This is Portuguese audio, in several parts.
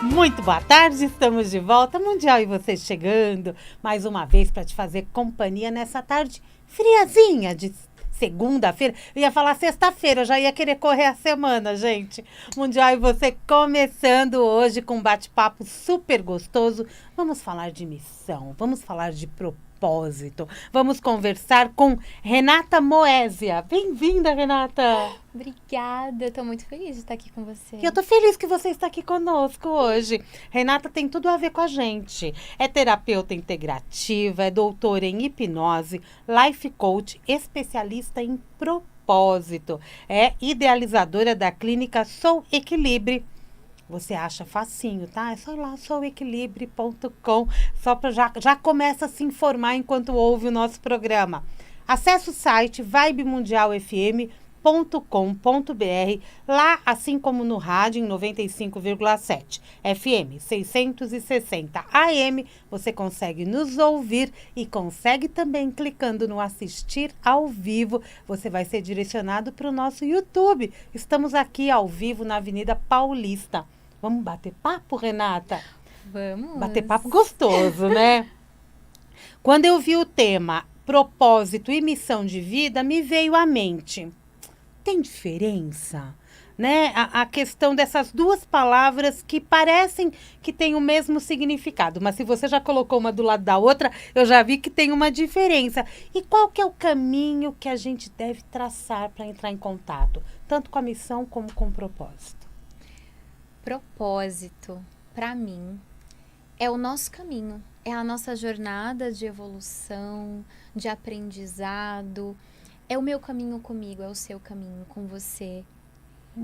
Muito boa tarde, estamos de volta. Mundial e você chegando mais uma vez para te fazer companhia nessa tarde friazinha de segunda-feira. Eu ia falar sexta-feira, eu já ia querer correr a semana, gente. Mundial e você começando hoje com um bate-papo super gostoso. Vamos falar de missão, vamos falar de propósito. Vamos conversar com Renata Moésia. Bem-vinda, Renata! Obrigada, eu tô muito feliz de estar aqui com você. E eu tô feliz que você está aqui conosco hoje. Renata tem tudo a ver com a gente. É terapeuta integrativa, é doutora em hipnose, life coach, especialista em propósito. É idealizadora da clínica Sou Equilibre. Você acha facinho, tá? É só ir lá, souequilibre.com, só para já começa a se informar enquanto ouve o nosso programa. Acesse o site vibemundialfm.com.br, lá assim como no rádio em 95,7 FM 660 AM, você consegue nos ouvir e consegue também clicando no assistir ao vivo, você vai ser direcionado para o nosso YouTube. Estamos aqui ao vivo na Avenida Paulista. Vamos bater papo, Renata? Vamos. Bater papo gostoso, né? Quando eu vi o tema propósito e missão de vida, me veio à mente. Tem diferença? Né? A questão dessas duas palavras que parecem que têm o mesmo significado, mas se você já colocou uma do lado da outra, eu já vi que tem uma diferença. E qual que é o caminho que a gente deve traçar para entrar em contato, tanto com a missão como com o propósito? Propósito, para mim, é o nosso caminho, é a nossa jornada de evolução, de aprendizado. É o meu caminho comigo, é o seu caminho com você.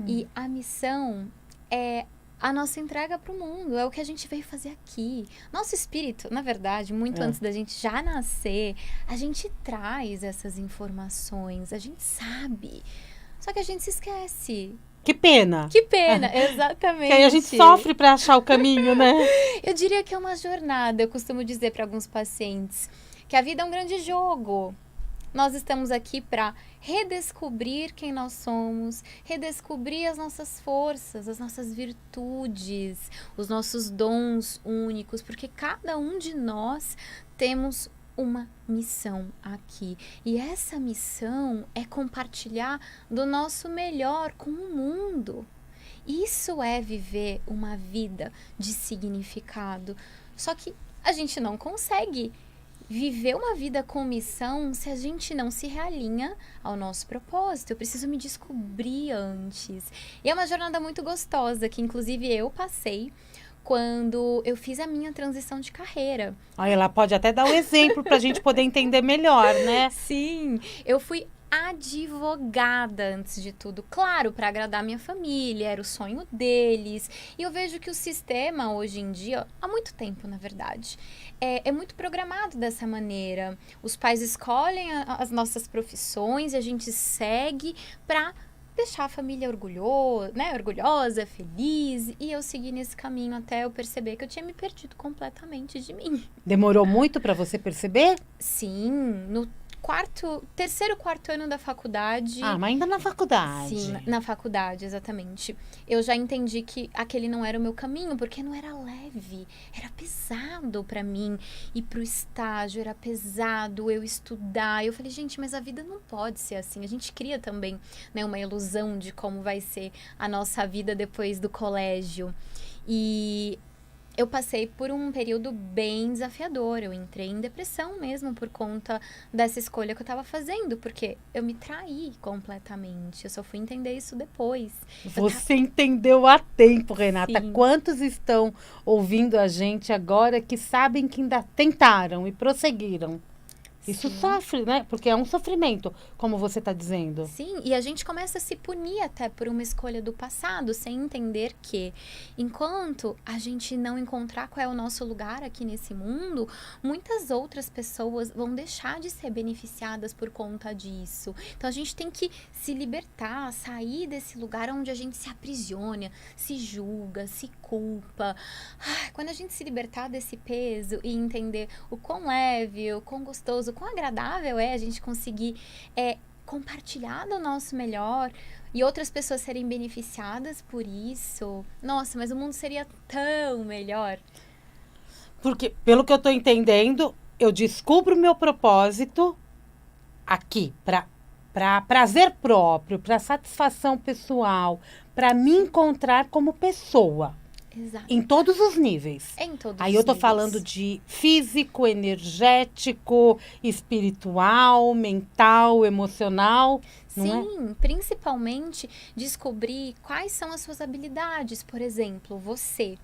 E a missão é a nossa entrega para o mundo, é o que a gente veio fazer aqui. Nosso espírito, na verdade, muito antes da gente já nascer, a gente traz essas informações, a gente sabe. Só que a gente se esquece. Que pena. Que pena, exatamente. Que aí a gente sofre para achar o caminho, né? Eu diria que é uma jornada. Eu costumo dizer para alguns pacientes que a vida é um grande jogo. Nós estamos aqui para redescobrir quem nós somos, redescobrir as nossas forças, as nossas virtudes, os nossos dons únicos, porque cada um de nós temos uma missão aqui. E essa missão é compartilhar do nosso melhor com o mundo. Isso é viver uma vida de significado. Só que a gente não consegue viver uma vida com missão se a gente não se realinha ao nosso propósito. Eu preciso me descobrir antes. E é uma jornada muito gostosa, que inclusive eu passei quando eu fiz a minha transição de carreira. Aí ela pode até dar um exemplo para a gente poder entender melhor, né? Sim, eu fui advogada antes de tudo, claro, para agradar minha família, era o sonho deles. E eu vejo que o sistema hoje em dia, há muito tempo na verdade, é muito programado dessa maneira. Os pais escolhem as nossas profissões e a gente segue para deixar a família orgulhosa, feliz. E eu segui nesse caminho até eu perceber que eu tinha me perdido completamente de mim. Demorou muito para você perceber? Sim, no terceiro, quarto ano da faculdade. Ah, mas ainda na faculdade. Sim, na faculdade, exatamente. Eu já entendi que aquele não era o meu caminho, porque não era leve, era pesado pra mim. Ir pro estágio era pesado, eu estudar. Eu falei, gente, mas a vida não pode ser assim. A gente cria também, né, uma ilusão de como vai ser a nossa vida depois do colégio. E eu passei por um período bem desafiador. Eu entrei em depressão mesmo por conta dessa escolha que eu estava fazendo, porque eu me traí completamente. Eu só fui entender isso depois. Você entendeu a tempo, Renata. Sim. Quantos estão ouvindo a gente agora que sabem que ainda tentaram e prosseguiram? Isso sofre, né? Porque é um sofrimento, como você está dizendo. Sim, e a gente começa a se punir até por uma escolha do passado, sem entender que, enquanto a gente não encontrar qual é o nosso lugar aqui nesse mundo, muitas outras pessoas vão deixar de ser beneficiadas por conta disso. Então, a gente tem que se libertar, sair desse lugar onde a gente se aprisiona, se julga, se culpa. Quando a gente se libertar desse peso e entender o quão leve, o quão gostoso, quão agradável é a gente conseguir compartilhar do nosso melhor, e outras pessoas serem beneficiadas por isso, nossa, mas o mundo seria tão melhor. Porque, pelo que eu tô entendendo, eu descubro o meu propósito aqui, para prazer próprio, para satisfação pessoal, para me encontrar como pessoa. Exato. Em todos os níveis. Em todos Aí os eu tô níveis. falando de físico, energético, espiritual, mental, emocional. Não é? Sim, principalmente descobrir quais são as suas habilidades. Por exemplo, você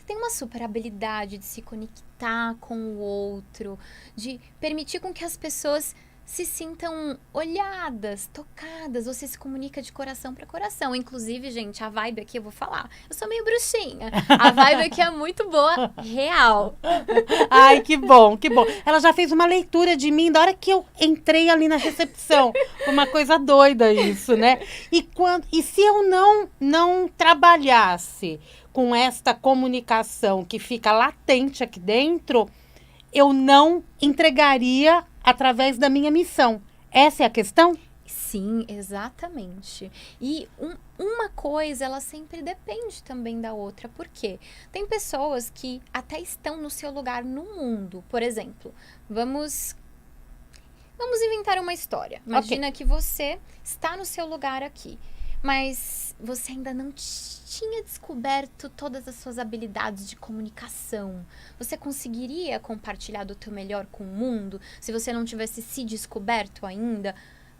tem uma super habilidade de se conectar com o outro, de permitir com que as pessoas se sintam olhadas, tocadas, você se comunica de coração para coração. Inclusive, gente, a vibe aqui, eu vou falar, eu sou meio bruxinha. A vibe aqui é muito boa, real. Ai, que bom, que bom. Ela já fez uma leitura de mim da hora que eu entrei ali na recepção. Foi uma coisa doida isso, né? E se eu não trabalhasse com esta comunicação que fica latente aqui dentro, eu não entregaria através da minha missão. Essa é a questão? Sim, exatamente. E uma coisa, ela sempre depende também da outra. Por quê? Tem pessoas que até estão no seu lugar no mundo. Por exemplo, vamos inventar uma história. Imagina que você está no seu lugar aqui, mas você ainda não tinha descoberto todas as suas habilidades de comunicação. Você conseguiria compartilhar do teu melhor com o mundo se você não tivesse se descoberto ainda?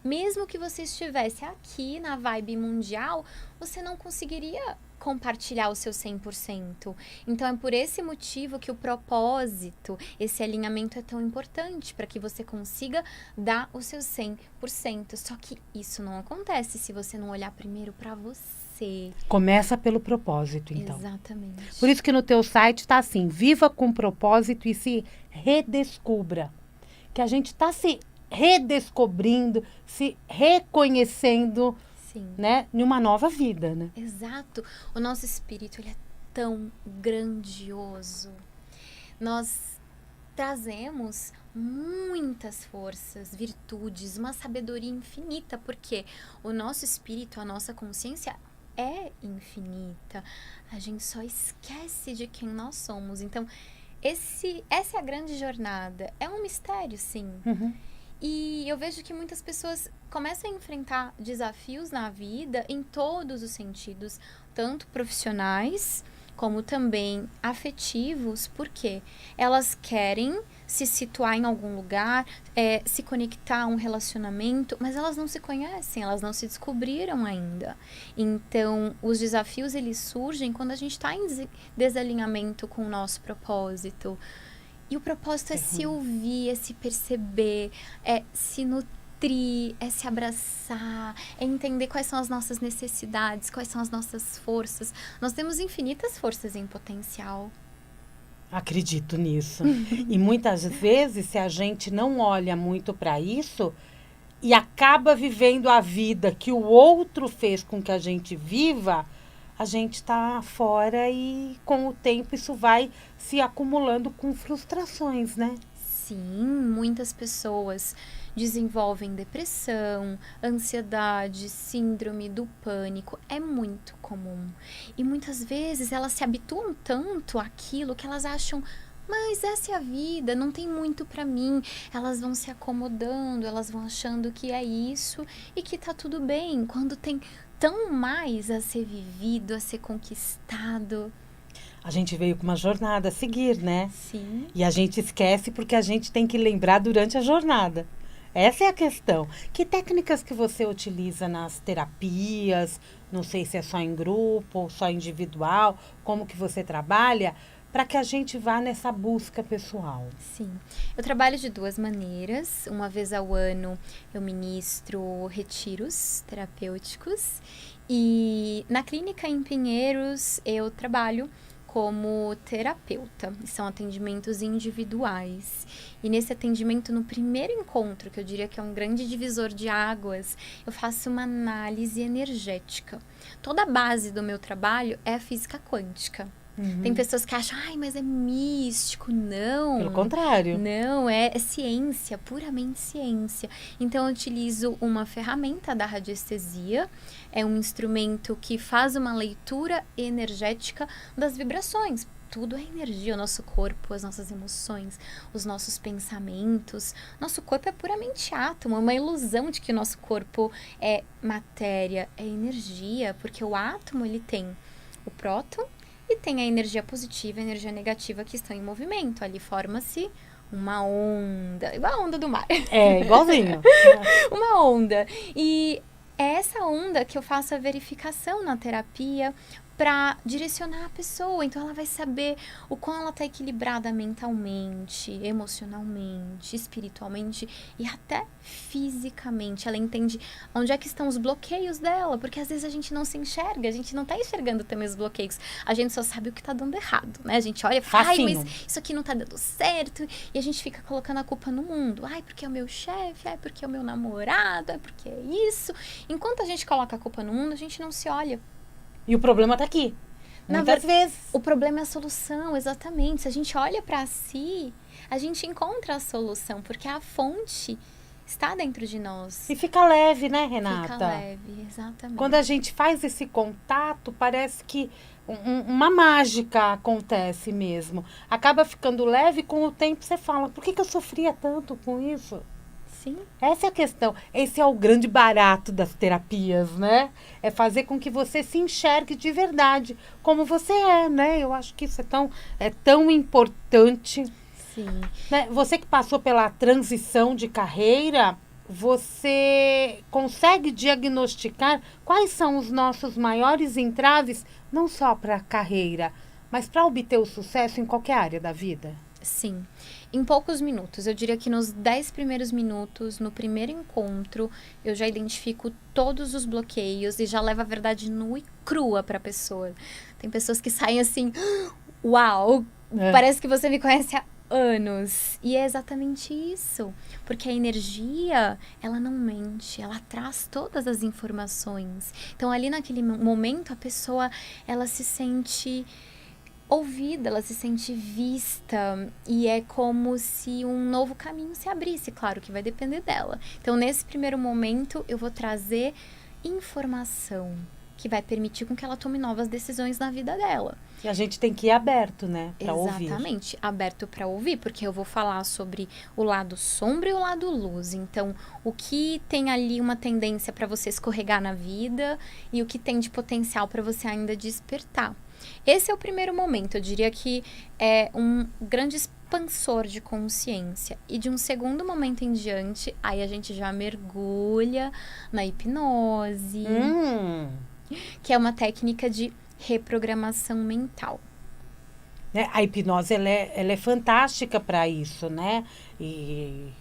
Mesmo que você estivesse aqui na vibe mundial, você não conseguiria compartilhar o seu 100%. Então, é por esse motivo que o propósito, esse alinhamento é tão importante, para que você consiga dar o seu 100%. Só que isso não acontece se você não olhar primeiro para você. Começa pelo propósito, então. Exatamente. Por isso que no teu site está assim, viva com propósito e se redescubra. Que a gente está se redescobrindo, se reconhecendo, Sim. Né, em uma nova vida, né? Exato. O nosso espírito, ele é tão grandioso. Nós trazemos muitas forças, virtudes, uma sabedoria infinita, porque o nosso espírito, a nossa consciência é infinita. A gente só esquece de quem nós somos. Então, essa é a grande jornada. É um mistério, sim. Uhum. E eu vejo que muitas pessoas começam a enfrentar desafios na vida em todos os sentidos, tanto profissionais como também afetivos, porque elas querem se situar em algum lugar, se conectar a um relacionamento, mas elas não se conhecem, elas não se descobriram ainda. Então, os desafios, eles surgem quando a gente está em desalinhamento com o nosso propósito. E o propósito é se ouvir, é se perceber, é se nutrir, é se abraçar, é entender quais são as nossas necessidades, quais são as nossas forças. Nós temos infinitas forças em potencial. Acredito nisso. E muitas vezes, se a gente não olha muito para isso e acaba vivendo a vida que o outro fez com que a gente viva, a gente está fora e com o tempo isso vai se acumulando com frustrações, né? Sim, muitas pessoas desenvolvem depressão, ansiedade, síndrome do pânico. É muito comum. E muitas vezes elas se habituam tanto àquilo que elas acham, mas essa é a vida, não tem muito pra mim. Elas vão se acomodando, elas vão achando que é isso e que tá tudo bem, quando tem tão mais a ser vivido, a ser conquistado. A gente veio com uma jornada a seguir, né? Sim. E a gente esquece porque a gente tem que lembrar durante a jornada. Essa é a questão. Que técnicas que você utiliza nas terapias? Não sei se é só em grupo ou só individual. Como que você trabalha para que a gente vá nessa busca pessoal? Sim. Eu trabalho de duas maneiras. Uma vez ao ano eu ministro retiros terapêuticos. E na clínica em Pinheiros eu trabalho como terapeuta. São atendimentos individuais. E nesse atendimento, no primeiro encontro, que eu diria que é um grande divisor de águas, eu faço uma análise energética. Toda a base do meu trabalho é a física quântica. Tem pessoas que acham, ai, mas é místico. Não. Pelo contrário. Não, é ciência, puramente ciência. Então, eu utilizo uma ferramenta da radiestesia. É um instrumento que faz uma leitura energética das vibrações. Tudo é energia, o nosso corpo, as nossas emoções, os nossos pensamentos. Nosso corpo é puramente átomo, é uma ilusão de que o nosso corpo é matéria, é energia, porque o átomo, ele tem o próton e tem a energia positiva e a energia negativa que estão em movimento. Ali forma-se uma onda, igual a onda do mar. É, igualzinho. Uma onda. E é essa onda que eu faço a verificação na terapia para direcionar a pessoa. Então, ela vai saber o quão ela está equilibrada mentalmente, emocionalmente, espiritualmente e até fisicamente. Ela entende onde é que estão os bloqueios dela, porque às vezes a gente não se enxerga, a gente não está enxergando também os bloqueios. A gente só sabe o que está dando errado, né? A gente olha e fala, ai, mas isso aqui não está dando certo. E a gente fica colocando a culpa no mundo. Ai, porque é o meu chefe, ai, porque é o meu namorado, ai, porque é isso. Enquanto a gente coloca a culpa no mundo, a gente não se olha. E o problema tá aqui. Muitas vezes. O problema é a solução, exatamente. Se a gente olha para si, a gente encontra a solução, porque a fonte está dentro de nós. E fica leve, né, Renata? Fica leve, exatamente. Quando a gente faz esse contato, parece que uma mágica acontece mesmo. Acaba ficando leve, com o tempo você fala, por que eu sofria tanto com isso? Sim. Essa é a questão. Esse é o grande barato das terapias, né? É fazer com que você se enxergue de verdade como você é, né? Eu acho que isso é tão importante. Sim. Né? Você que passou pela transição de carreira, você consegue diagnosticar quais são os nossos maiores entraves, não só para a carreira, mas para obter o sucesso em qualquer área da vida? Sim. Em poucos minutos, eu diria que nos 10 primeiros minutos, no primeiro encontro, eu já identifico todos os bloqueios e já levo a verdade nua e crua para a pessoa. Tem pessoas que saem assim, uau, parece que você me conhece há anos. E é exatamente isso, porque a energia, ela não mente, ela traz todas as informações. Então, ali naquele momento, a pessoa, ela se sente ouvida, ela se sente vista e é como se um novo caminho se abrisse, claro que vai depender dela. Então, nesse primeiro momento, eu vou trazer informação que vai permitir com que ela tome novas decisões na vida dela. E a gente tem que ir aberto, né, para ouvir. Exatamente, aberto para ouvir, porque eu vou falar sobre o lado sombra e o lado luz. Então, o que tem ali uma tendência para você escorregar na vida e o que tem de potencial para você ainda despertar. Esse é o primeiro momento, eu diria que é um grande expansor de consciência. E de um segundo momento em diante, aí a gente já mergulha na hipnose, que é uma técnica de reprogramação mental. A hipnose, ela é fantástica para isso, né? E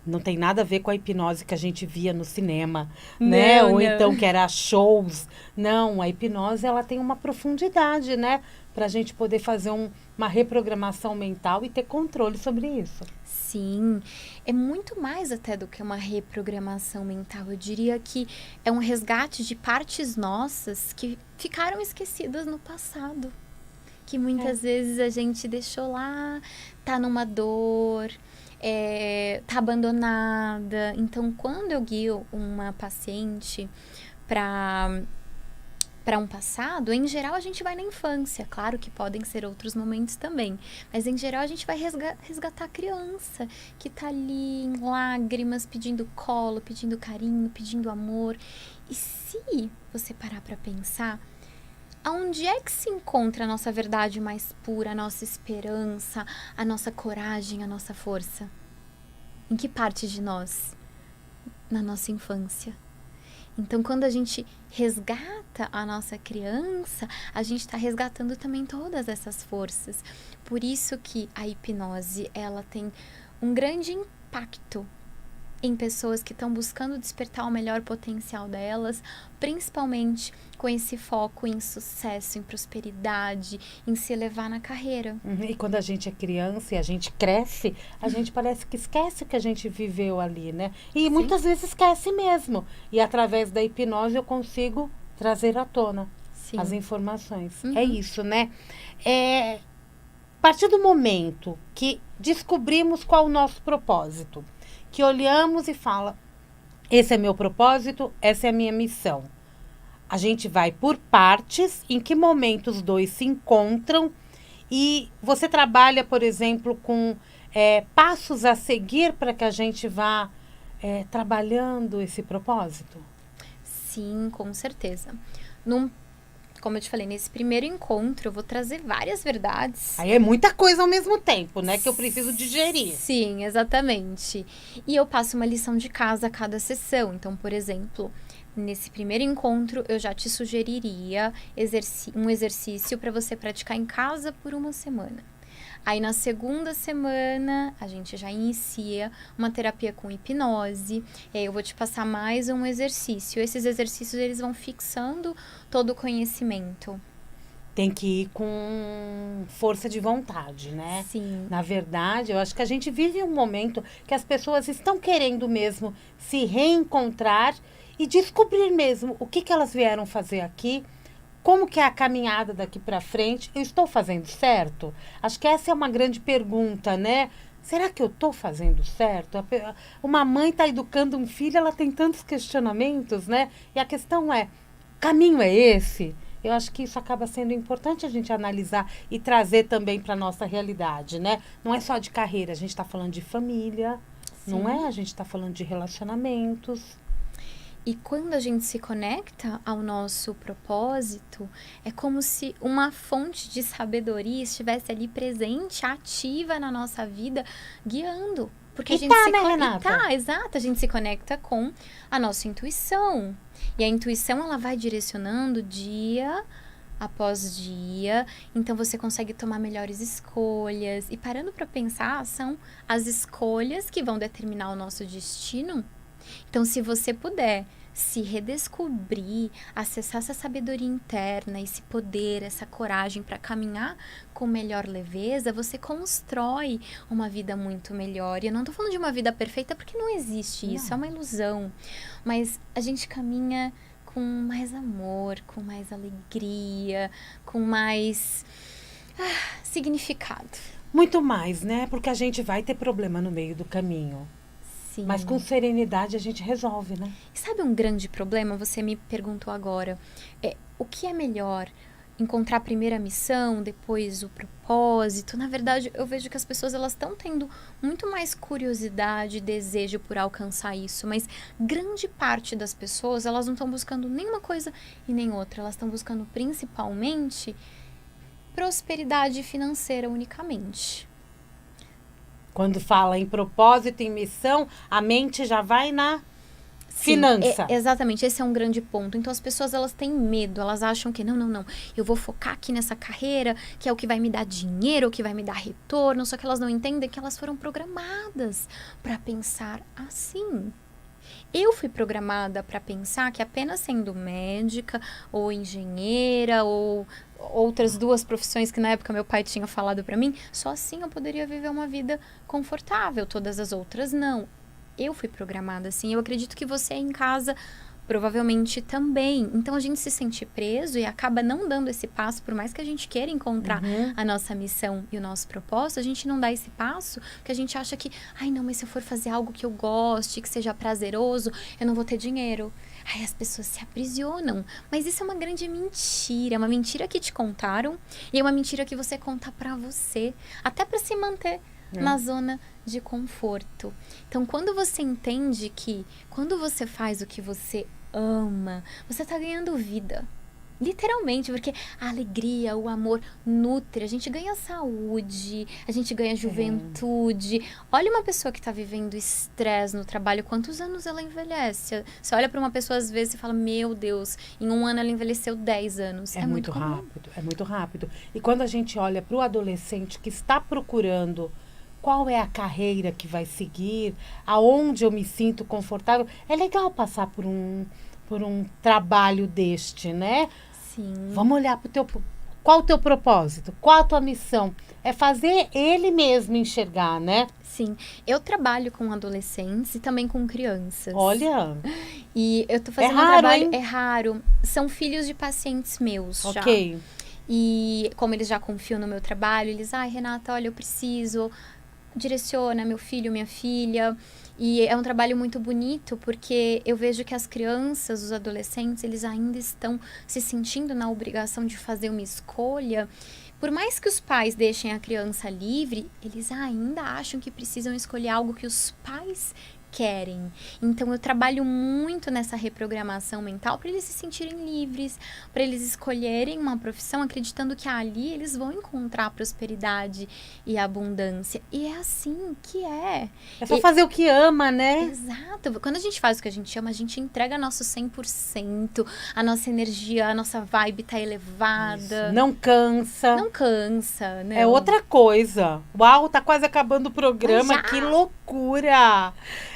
não tem nada a ver com a hipnose que a gente via no cinema, né? Ou então que era shows. Não, a hipnose, ela tem uma profundidade, né? Para a gente poder fazer uma reprogramação mental e ter controle sobre isso. Sim, é muito mais até do que uma reprogramação mental. Eu diria que é um resgate de partes nossas que ficaram esquecidas no passado. Que muitas vezes a gente deixou lá, tá numa dor, tá abandonada. Então, quando eu guio uma paciente para um passado, em geral a gente vai na infância. Claro que podem ser outros momentos também, mas em geral a gente vai resgatar a criança que tá ali em lágrimas, pedindo colo, pedindo carinho, pedindo amor. E se você parar para pensar, aonde é que se encontra a nossa verdade mais pura, a nossa esperança, a nossa coragem, a nossa força? Em que parte de nós? Na nossa infância. Então, quando a gente resgata a nossa criança, a gente está resgatando também todas essas forças. Por isso que a hipnose, ela tem um grande impacto em pessoas que estão buscando despertar o melhor potencial delas, principalmente com esse foco em sucesso, em prosperidade, em se elevar na carreira. E quando a gente é criança e a gente cresce, a gente parece que esquece o que a gente viveu ali, né? E muitas vezes esquece mesmo. E através da hipnose eu consigo trazer à tona. Sim. as informações. Uhum. É isso, né? A partir do momento que descobrimos qual o nosso propósito, que olhamos e fala, esse é meu propósito, essa é a minha missão. A gente vai por partes, em que momento os dois se encontram e você trabalha, por exemplo, com passos a seguir para que a gente vá trabalhando esse propósito? Sim, com certeza. Como eu te falei, nesse primeiro encontro, eu vou trazer várias verdades. Aí é muita coisa ao mesmo tempo, né? Que eu preciso digerir. Sim, exatamente. E eu passo uma lição de casa a cada sessão. Então, por exemplo, nesse primeiro encontro, eu já te sugeriria um exercício para você praticar em casa por uma semana. Aí, na segunda semana, a gente já inicia uma terapia com hipnose. E aí, eu vou te passar mais um exercício. Esses exercícios, eles vão fixando todo o conhecimento. Tem que ir com força de vontade, né? Sim. Na verdade, eu acho que a gente vive um momento que as pessoas estão querendo mesmo se reencontrar e descobrir mesmo o que elas vieram fazer aqui, como que é a caminhada daqui para frente. Eu estou fazendo certo? Acho que essa é uma grande pergunta, né? Será que eu estou fazendo certo? Uma mãe está educando um filho, ela tem tantos questionamentos, né? E a questão é, o caminho é esse? Eu acho que isso acaba sendo importante a gente analisar e trazer também para a nossa realidade, né? Não é só de carreira, a gente está falando de família, Sim. não é? A gente está falando de relacionamentos. E quando a gente se conecta ao nosso propósito, é como se uma fonte de sabedoria estivesse ali presente, ativa na nossa vida, guiando. Porque a gente se né, conecta. Renata? Exato, a gente se conecta com a nossa intuição. E a intuição, ela vai direcionando dia após dia, então você consegue tomar melhores escolhas. E parando para pensar, são as escolhas que vão determinar o nosso destino. Então, se você puder se redescobrir, acessar essa sabedoria interna, esse poder, essa coragem para caminhar com melhor leveza, você constrói uma vida muito melhor. E eu não tô falando de uma vida perfeita porque não existe isso, é uma ilusão. Mas a gente caminha com mais amor, com mais alegria, com mais significado. Muito mais, né? Porque a gente vai ter problema no meio do caminho. Sim. Mas com serenidade a gente resolve, né? E sabe um grande problema? Você me perguntou agora. O que é melhor? Encontrar primeiro a missão, depois o propósito? Na verdade, eu vejo que as pessoas elas estão tendo muito mais curiosidade e desejo por alcançar isso. Mas grande parte das pessoas, elas não estão buscando nenhuma coisa e nem outra. Elas estão buscando principalmente prosperidade financeira unicamente. Quando fala em propósito, em missão, a mente já vai na finança. Exatamente, esse é um grande ponto. Então as pessoas elas têm medo, elas acham que não, eu vou focar aqui nessa carreira, que é o que vai me dar dinheiro, o que vai me dar retorno, só que elas não entendem que elas foram programadas para pensar assim. Eu fui programada para pensar que apenas sendo médica ou engenheira ou outras duas profissões que na época meu pai tinha falado para mim, só assim eu poderia viver uma vida confortável, todas as outras não. Eu fui programada assim, eu acredito que você em casa provavelmente também. Então a gente se sente preso e acaba não dando esse passo, por mais que a gente queira encontrar a nossa missão e o nosso propósito, a gente não dá esse passo, porque a gente acha que, não, mas se eu for fazer algo que eu goste, que seja prazeroso, eu não vou ter dinheiro. Aí as pessoas se aprisionam. Mas isso é uma grande mentira, uma mentira que te contaram e é uma mentira que você conta pra você, até pra se manter na zona de conforto. Então, quando você entende que quando você faz o que você ama, você tá ganhando vida. Literalmente, porque a alegria, o amor nutre, a gente ganha saúde, a gente ganha juventude. Olha uma pessoa que tá vivendo estresse no trabalho, quantos anos ela envelhece? Você olha pra uma pessoa às vezes e fala, meu Deus, em um ano ela envelheceu 10 anos. É muito rápido, é muito rápido. E quando a gente olha pro adolescente que está procurando qual é a carreira que vai seguir, aonde eu me sinto confortável, é legal passar por um trabalho deste, né? Sim. Vamos olhar pro teu Qual o teu propósito? Qual a tua missão? É fazer ele mesmo enxergar, né? Sim, eu trabalho com adolescentes e também com crianças. Olha. E eu tô fazendo raro, um trabalho... hein? É raro. São filhos de pacientes meus já. Ok. E como eles já confiam no meu trabalho, eles... Ai, Renata, olha, eu preciso... Direciona meu filho, minha filha. E é um trabalho muito bonito, porque eu vejo que as crianças, os adolescentes, eles ainda estão se sentindo na obrigação de fazer uma escolha. Por mais que os pais deixem a criança livre, eles ainda acham que precisam escolher algo que os pais querem. Então eu trabalho muito nessa reprogramação mental para eles se sentirem livres, para eles escolherem uma profissão acreditando que ali eles vão encontrar prosperidade e abundância. E é assim que é. É só fazer o que ama, né? Exato. Quando a gente faz o que a gente ama, a gente entrega nosso 100%, a nossa energia, a nossa vibe tá elevada. Isso. Não cansa. Não cansa, né? É outra coisa. Uau, tá quase acabando o programa. Já. Que loucura!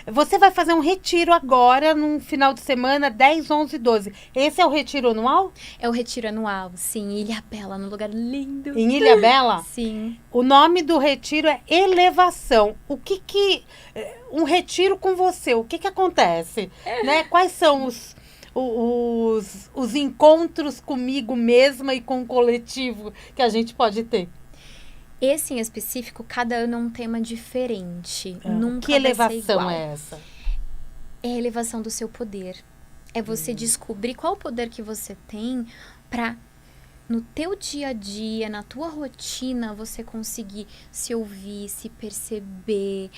Você vai fazer um retiro agora, num final de semana, 10, 11 e 12. Esse é o retiro anual? É o retiro anual, sim. Ilhabela, num lugar lindo. Em Ilhabela? Sim. O nome do retiro é Elevação. O que um retiro com você, o que acontece? Né? Quais são os encontros comigo mesma e com o coletivo que a gente pode ter? Esse em específico, cada ano é um tema diferente. Nunca Que vai ser elevação igual. é essa? É a elevação do seu poder. É você descobrir qual o poder que você tem para no teu dia a dia, na tua rotina, você conseguir se ouvir, se perceber,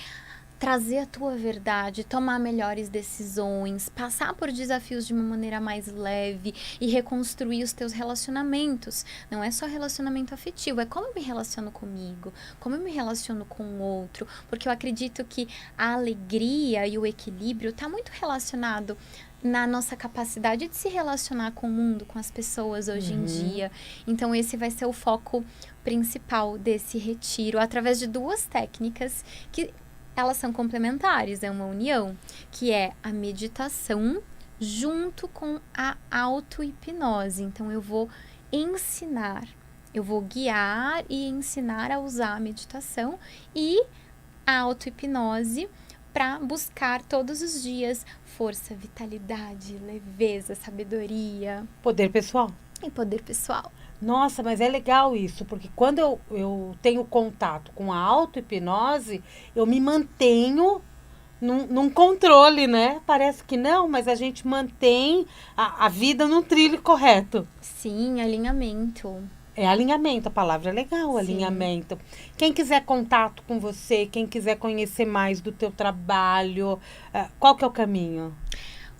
trazer a tua verdade, tomar melhores decisões, passar por desafios de uma maneira mais leve e reconstruir os teus relacionamentos. Não é só relacionamento afetivo, é como eu me relaciono comigo, como eu me relaciono com o outro, porque eu acredito que a alegria e o equilíbrio está muito relacionado na nossa capacidade de se relacionar com o mundo, com as pessoas hoje em dia. Então esse vai ser o foco principal desse retiro, através de duas técnicas que elas são complementares, é uma união, que é a meditação junto com a auto-hipnose. Então, eu vou ensinar, eu vou guiar e ensinar a usar a meditação e a auto-hipnose para buscar todos os dias força, vitalidade, leveza, sabedoria. Poder pessoal. E poder pessoal. Nossa, mas é legal isso, porque quando eu tenho contato com a auto-hipnose, eu me mantenho num controle, né? Parece que não, mas a gente mantém a vida no trilho correto. Sim, alinhamento. É alinhamento, a palavra é legal, alinhamento. Quem quiser contato com você, quem quiser conhecer mais do teu trabalho, qual que é o caminho?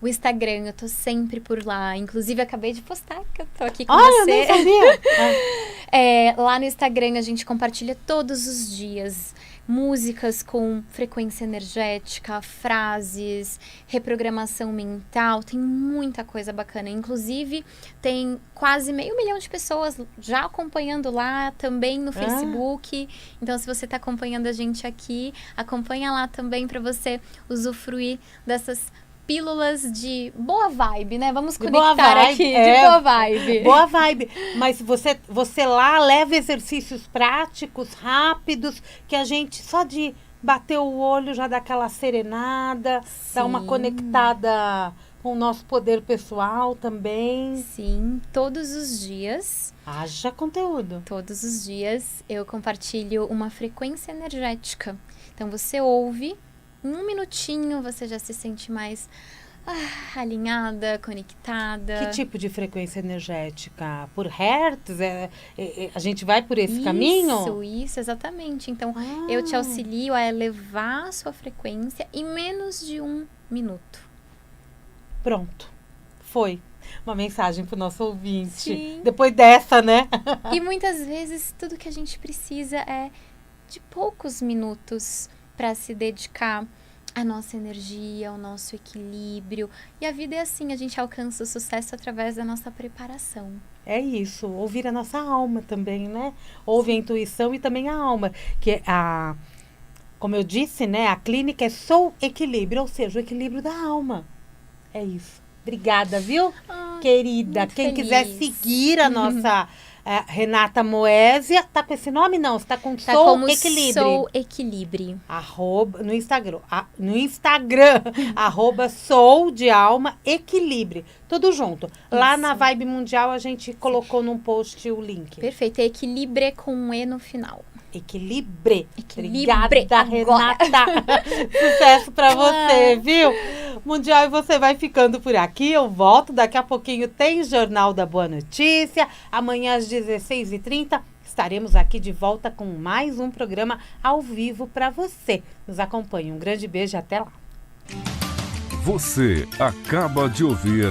O Instagram, eu tô sempre por lá. Inclusive, acabei de postar que eu tô aqui com Olha, você. eu nem sabia. Lá no Instagram, a gente compartilha todos os dias músicas com frequência energética, frases, reprogramação mental. Tem muita coisa bacana. Inclusive, tem quase 500 mil de pessoas já acompanhando lá, também no Facebook. Então, se você tá acompanhando a gente aqui, acompanha lá também para você usufruir dessas pílulas de boa vibe, né? Vamos conectar aqui, de boa vibe. Boa vibe. Mas você lá leva exercícios práticos, rápidos, que a gente só de bater o olho já dá aquela serenada, dá uma conectada com o nosso poder pessoal também. Sim, todos os dias. Haja conteúdo. Todos os dias eu compartilho uma frequência energética. Então você ouve. Em 1 minutinho você já se sente mais alinhada, conectada. Que tipo de frequência energética? Por hertz? A gente vai por esse caminho? Isso, exatamente. Então, eu te auxilio a elevar a sua frequência em menos de 1 minuto. Pronto. Foi. Uma mensagem pro nosso ouvinte. Sim. Depois dessa, né? E muitas vezes tudo que a gente precisa é de poucos minutos para se dedicar à nossa energia, ao nosso equilíbrio. E a vida é assim, a gente alcança o sucesso através da nossa preparação. É isso, ouvir a nossa alma também, né? Ouve a intuição e também a alma. Que como eu disse, né? A clínica é Soul Equilíbrio, ou seja, o equilíbrio da alma. É isso. Obrigada, viu? Querida, quem feliz. quiser seguir a Renata Moésia, tá com esse nome? Não, você tá com Tá Sou como Equilibre. Sou Equilibre. No Instagram, arroba Sou de Alma Equilibre. Tudo junto. Lá Isso. na Vibe Mundial a gente colocou num post o link. Perfeito. É Equilibre com um E no final. Equilibre. Equilibre Obrigada, agora. Renata. Sucesso pra você, viu? Mundial, e você vai ficando por aqui. Eu volto. Daqui a pouquinho tem Jornal da Boa Notícia. Amanhã às 16h30 estaremos aqui de volta com mais um programa ao vivo para você. Nos acompanhe. Um grande beijo e até lá. Você acaba de ouvir